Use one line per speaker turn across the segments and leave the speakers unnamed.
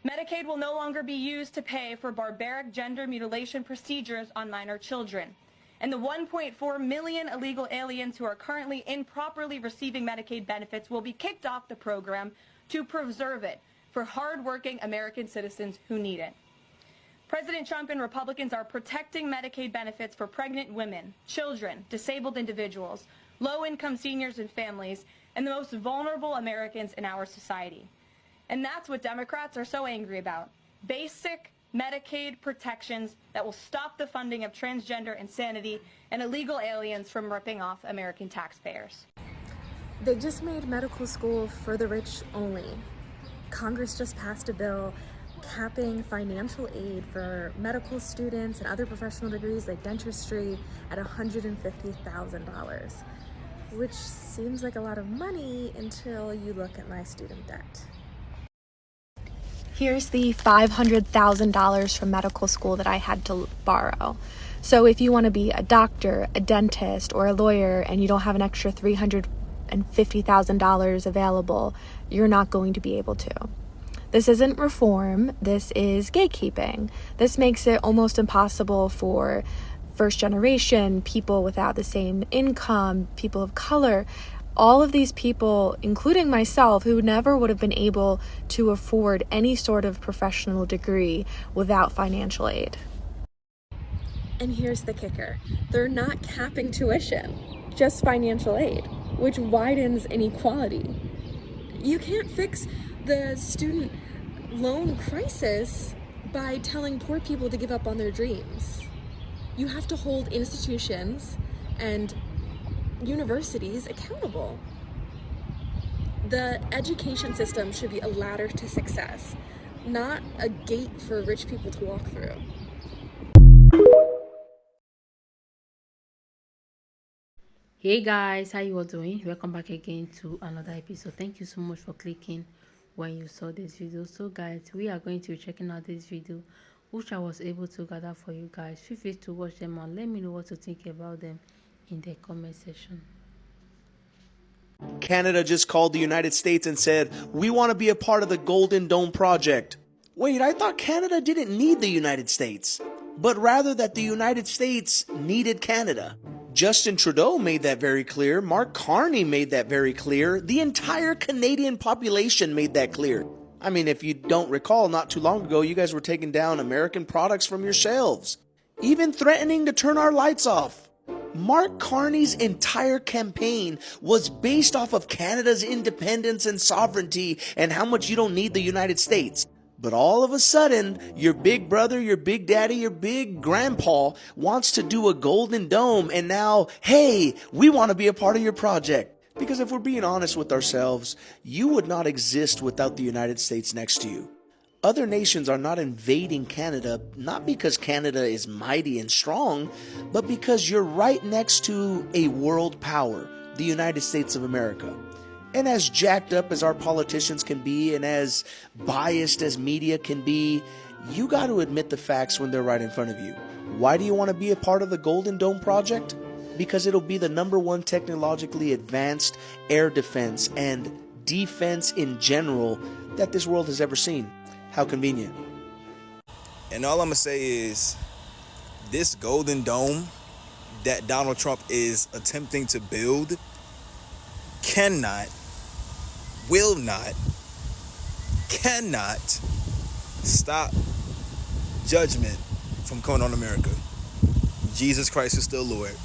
Medicaid will no longer be used to pay for barbaric gender mutilation procedures on minor children. And the 1.4 million illegal aliens who are currently improperly receiving Medicaid benefits will be kicked off the program to preserve it for hardworking American citizens who need it. President Trump and Republicans are protecting Medicaid benefits for pregnant women, children, disabled individuals, low-income seniors and families, and the most vulnerable Americans in our society. And that's what Democrats are so angry about. Basic Medicaid protections that will stop the funding of transgender insanity and illegal aliens from ripping off American taxpayers.
They just made medical school for the rich only. Congress just passed a bill capping financial aid for medical students and other professional degrees like dentistry at $150,000, which seems like a lot of money until you look at my student debt. Here's the $500,000 from medical school that I had to borrow. So if you want to be a doctor, a dentist, or a lawyer, and you don't have an extra $350,000 available, you're not going to be able to. This isn't reform, this is gatekeeping. This makes it almost impossible for first generation, people without the same income, people of color, all of these people, including myself, who never would have been able to afford any sort of professional degree without financial aid. And here's the kicker. They're not capping tuition, just financial aid, which widens inequality. You can't fix the student loan crisis by telling poor people to give up on their dreams. You have to hold institutions and universities accountable. The education system should be a ladder to success, not a gate for rich people to walk through.
Hey guys, how you all doing? Welcome back again to another episode. Thank you so much for clicking when you saw this video. So guys, we are going to be checking out this video which I was able to gather for you guys. Feel free to watch them and let me know what you think about them in the comment section.
Canada just called the United States and said, we want to be a part of the Golden Dome project. Wait, I thought Canada didn't need the United States, but rather that the United States needed Canada. Justin Trudeau made that very clear. Mark Carney made that very clear. The entire Canadian population made that clear. I mean, if you don't recall, not too long ago, you guys were taking down American products from your shelves, even threatening to turn our lights off. Mark Carney's entire campaign was based off of Canada's independence and sovereignty and how much you don't need the United States. But all of a sudden, your big brother, your big daddy, your big grandpa wants to do a Golden Dome, and now, hey, we want to be a part of your project. Because if we're being honest with ourselves, you would not exist without the United States next to you. Other nations are not invading Canada, not because Canada is mighty and strong, but because you're right next to a world power, the United States of America. And as jacked up as our politicians can be, and as biased as media can be, you got to admit the facts when they're right in front of you. Why do you want to be a part of the Golden Dome project? Because it'll be the #1 technologically advanced air defense and defense in general that this world has ever seen. How convenient.
And all I'm going to say is this Golden Dome that Donald Trump is attempting to build cannot stop judgment from coming on America. Jesus Christ is still Lord.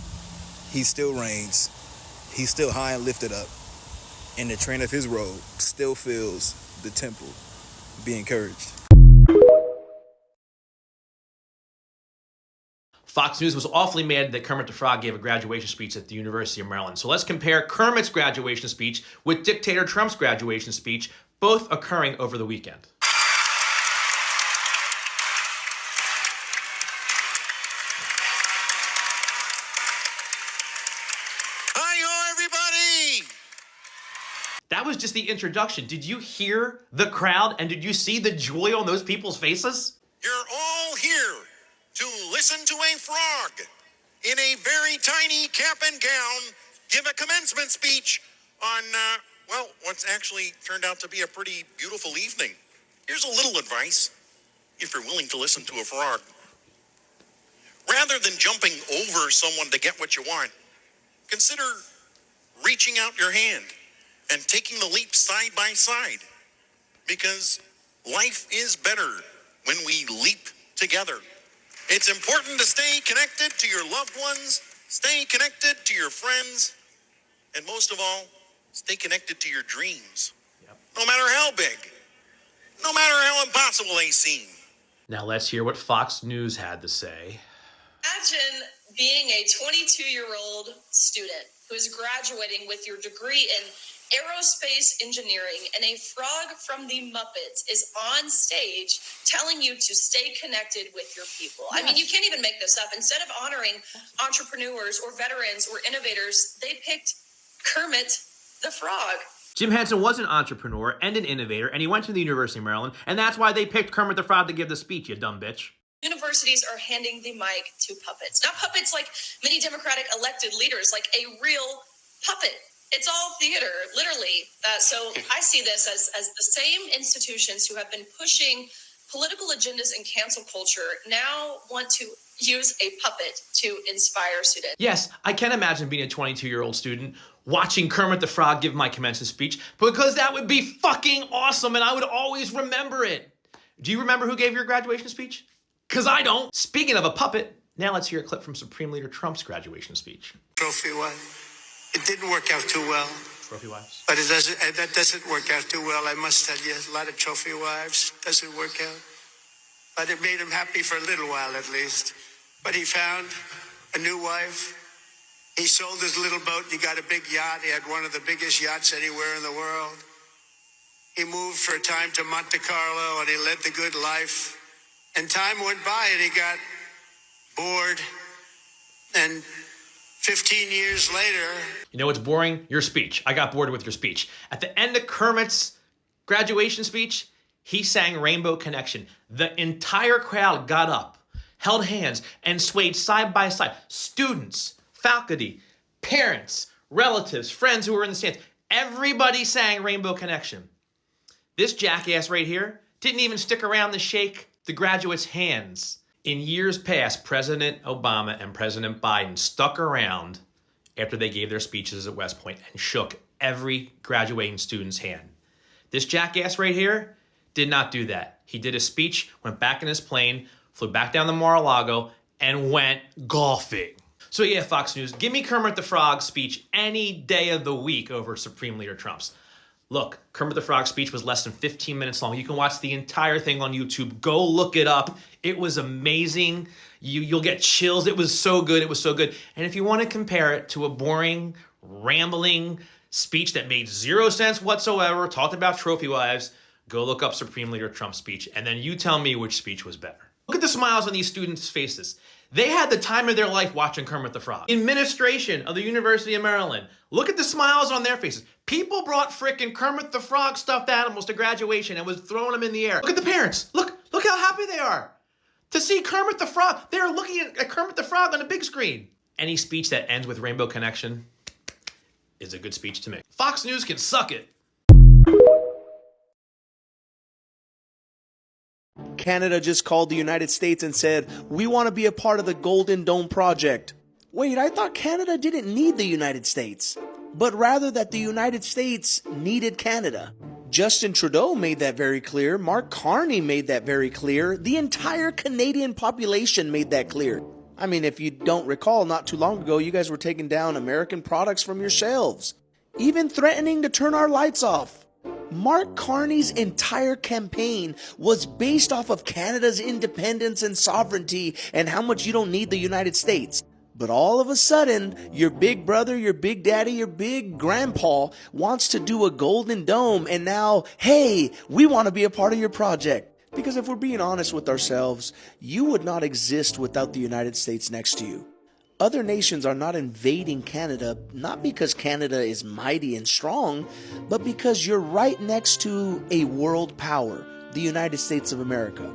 He still reigns. He's still high and lifted up. And the train of his robe still fills the temple. Be encouraged.
Fox News was awfully mad that Kermit the Frog gave a graduation speech at the University of Maryland. So let's compare Kermit's graduation speech with dictator Trump's graduation speech, both occurring over the weekend.
Hi-yo, everybody!
That was just the introduction. Did you hear the crowd and did you see the joy on those people's faces?
You're all here to listen to a frog in a very tiny cap and gown give a commencement speech on, well, what's actually turned out to be a pretty beautiful evening Here's a little advice, if you're willing to listen to a frog. Rather than jumping over someone to get what you want, consider reaching out your hand and taking the leap side by side. Because life is better when we leap together. It's important to stay connected to your loved ones, stay connected to your friends, and most of all, stay connected to your dreams. No matter how big, no matter how impossible they seem.
Now let's hear what Fox News had to say.
Imagine being a 22-year-old student who is graduating with your degree in aerospace engineering, and a frog from the Muppets is on stage telling you to stay connected with your people. Yes. I mean, you can't even make this up. Instead of honoring entrepreneurs or veterans or innovators, they picked Kermit the Frog.
Jim Henson was an entrepreneur and an innovator, and he went to the University of Maryland, and that's why they picked Kermit the Frog to give the speech, you dumb bitch.
Universities are handing the mic to puppets. Not puppets like many Democratic elected leaders, like a real puppet. It's all theater, literally. So I see this as the same institutions who have been pushing political agendas and cancel culture now want to use a puppet to inspire students.
Yes, I can imagine being a 22-year-old student watching Kermit the Frog give my commencement speech, because that would be fucking awesome and I would always remember it. Do you remember who gave your graduation speech? Because I don't. Speaking of a puppet, now let's hear a clip from Supreme Leader Trump's graduation speech.
Trophy wife. It didn't work out too well.
Trophy wives.
But that doesn't work out too well, I must tell you. A lot of trophy wives doesn't work out. But it made him happy for a little while at least. But he found a new wife. He sold his little boat. He got a big yacht. He had one of the biggest yachts anywhere in the world. He moved for a time to Monte Carlo and he led the good life. And time went by and he got bored. And 15 years later...
You know what's boring? Your speech. I got bored with your speech. At the end of Kermit's graduation speech, he sang Rainbow Connection. The entire crowd got up, held hands, and swayed side by side. Students, faculty, parents, relatives, friends who were in the stands. Everybody sang Rainbow Connection. This jackass right here didn't even stick around to shake the graduates' hands. In years past, President Obama and President Biden stuck around after they gave their speeches at West Point and shook every graduating student's hand. This jackass right here did not do that. He did a speech, went back in his plane, flew back down to Mar-a-Lago, and went golfing. So yeah, Fox News, give me Kermit the Frog's speech any day of the week over Supreme Leader Trump's. Look, Kermit the Frog's speech was less than 15 minutes long. You can watch the entire thing on YouTube. Go look it up. It was amazing. You'll get chills. It was so good. It was so good. And if you want to compare it to a boring, rambling speech that made zero sense whatsoever, talked about trophy wives, go look up Supreme Leader Trump's speech, and then you tell me which speech was better. Look at the smiles on these students' faces. They had the time of their life watching Kermit the Frog. Administration of the University of Maryland. Look at the smiles on their faces. People brought frickin' Kermit the Frog stuffed animals to graduation and was throwing them in the air. Look at the parents. Look how happy they are to see Kermit the Frog. They're looking at Kermit the Frog on a big screen. Any speech that ends with Rainbow Connection is a good speech to me. Fox News can suck it.
Canada just called the United States and said, we want to be a part of the Golden Dome project. Wait, I thought Canada didn't need the United States, but rather that the United States needed Canada. Justin Trudeau made that very clear. Mark Carney made that very clear. The entire Canadian population made that clear. I mean, if you don't recall, not too long ago, you guys were taking down American products from your shelves, even threatening to turn our lights off. Mark Carney's entire campaign was based off of Canada's independence and sovereignty and how much you don't need the United States. But all of a sudden, your big brother, your big daddy, your big grandpa wants to do a Golden Dome, and now, hey, we want to be a part of your project. Because if we're being honest with ourselves, you would not exist without the United States next to you. Other nations are not invading Canada, not because Canada is mighty and strong, but because you're right next to a world power, the United States of America.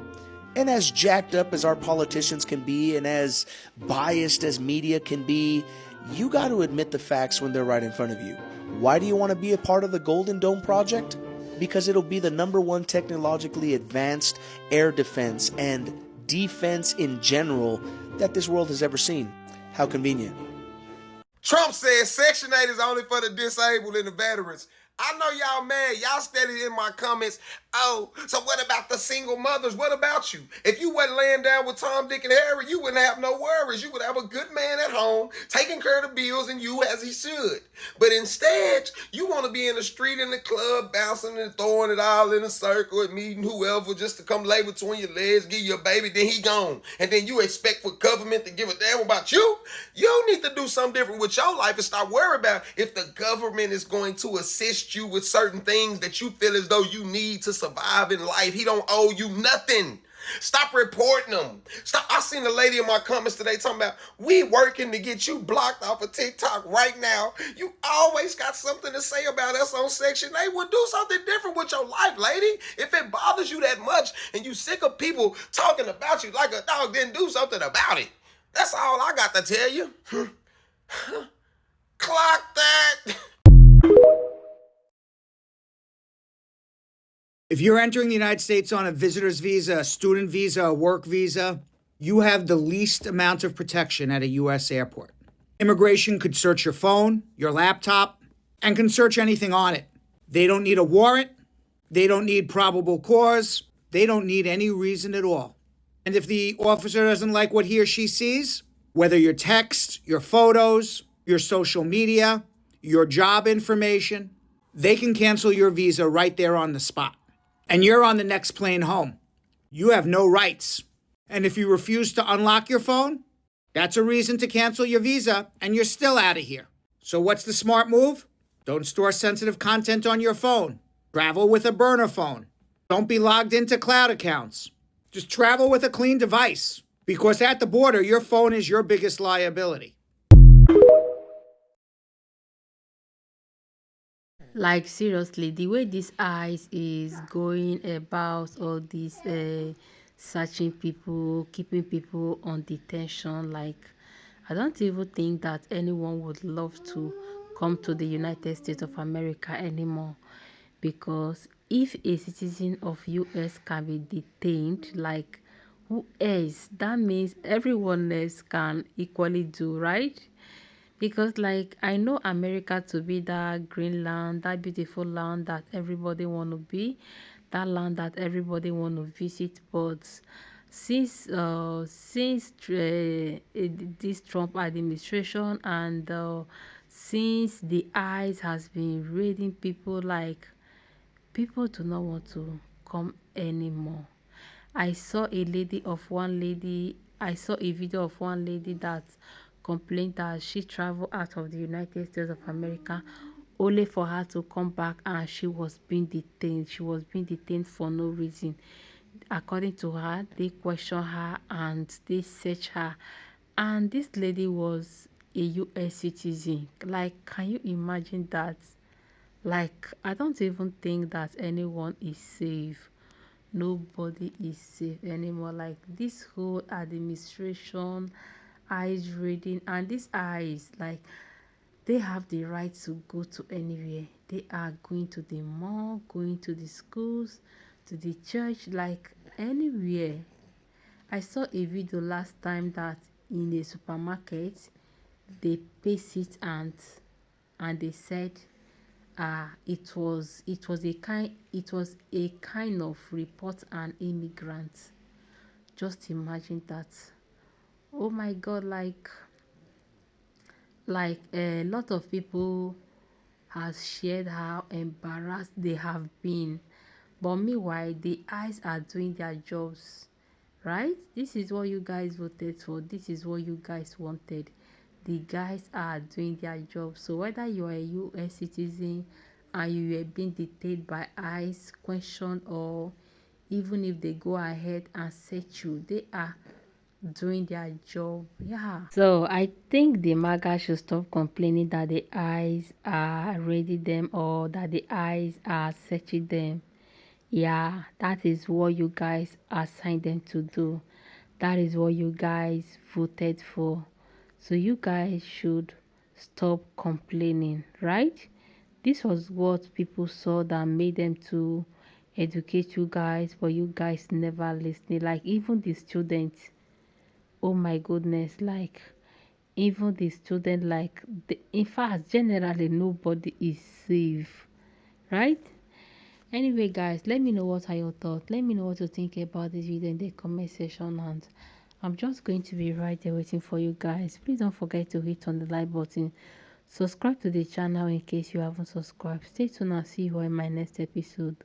And as jacked up as our politicians can be, and as biased as media can be, you got to admit the facts when they're right in front of you. Why do you want to be a part of the Golden Dome project? because it'll be the #1 technologically advanced air defense and defense in general that this world has ever seen. How convenient.
Trump says Section 8 is only for the disabled and the veterans. I know y'all mad. Y'all steady in my comments. Oh, so what about the single mothers? What about you? If you wasn't laying down with Tom, Dick, and Harry, you wouldn't have no worries. You would have a good man at home, taking care of the bills and you as he should. But instead, you want to be in the street, in the club, bouncing and throwing it all in a circle and meeting whoever just to come lay between your legs, give you a baby, then he gone. And then you expect for government to give a damn about you? You need to do something different with your life and stop worrying about if the government is going to assist you with certain things that you feel as though you need to survive in life. He don't owe you nothing. Stop reporting them. Stop. I seen a lady in my comments today talking about, we working to get you blocked off of TikTok right now. You always got something to say about us on Section 8. Well, do something different with your life, lady. If it bothers you that much and you sick of people talking about you like a dog, then do something about it. That's all I got to tell you. Clock that.
If you're entering the United States on a visitor's visa, a student visa, a work visa, you have the least amount of protection at a U.S. airport. Immigration could search your phone, your laptop, and can search anything on it. They don't need a warrant. They don't need probable cause. They don't need any reason at all. And if the officer doesn't like what he or she sees, whether your text, your photos, your social media, your job information, they can cancel your visa right there on the spot. And you're on the next plane home. You have no rights. And if you refuse to unlock your phone, that's a reason to cancel your visa, and you're still out of here. So what's the smart move? Don't store sensitive content on your phone. Travel with a burner phone. Don't be logged into cloud accounts. Just travel with a clean device, because at the border, your phone is your biggest liability.
Like seriously, the way this eyes is going about all this searching people, keeping people on detention, like I don't even think that anyone would love to come to the United States of America anymore, because if a citizen of US can be detained, like who else? That means everyone else can equally do, right? Because like I know America to be that green land, that beautiful land that everybody want to be, that land that everybody want to visit. But since this Trump administration, and since the eyes has been raiding people, like people do not want to come anymore. I saw a lady of one lady, I saw a video of one lady that complained that she traveled out of the United States of America only for her to come back and she was being detained. She was being detained for no reason. According to her, they questioned her and they searched her. And this lady was a US citizen. Like, can you imagine that? Like, I don't even think that anyone is safe. Nobody is safe anymore. Like, this whole administration, eyes reading, and these eyes, like, they have the right to go to anywhere. They are going to the mall, going to the schools, to the church, like anywhere. I saw a video last time that in a supermarket they paste it, and they said it was a kind of report an immigrant. Just imagine that. Oh my god, like a lot of people has shared how embarrassed they have been, but meanwhile the eyes are doing their jobs, right? This is what you guys voted for, this is what you guys wanted. The guys are doing their job. So whether you are a US citizen and you are being detained by ICE, questioned, or even if they go ahead and search you, they are doing their job. Yeah. So I think the Magas should stop complaining that the eyes are raiding them or that the eyes are searching them. Yeah, that is what you guys assigned them to do. That is what you guys voted for. So you guys should stop complaining, right? This was what people saw that made them to educate you guys, but you guys never listened. Like even the students, oh my goodness, like even the student, like in fact, generally nobody is safe, right? Anyway, guys, let me know what are your thoughts. Let me know what you think about this video in the comment section, and I'm just going to be right there waiting for you guys. Please don't forget to hit on the like button. Subscribe to the channel in case you haven't subscribed. Stay tuned and see you in my next episode.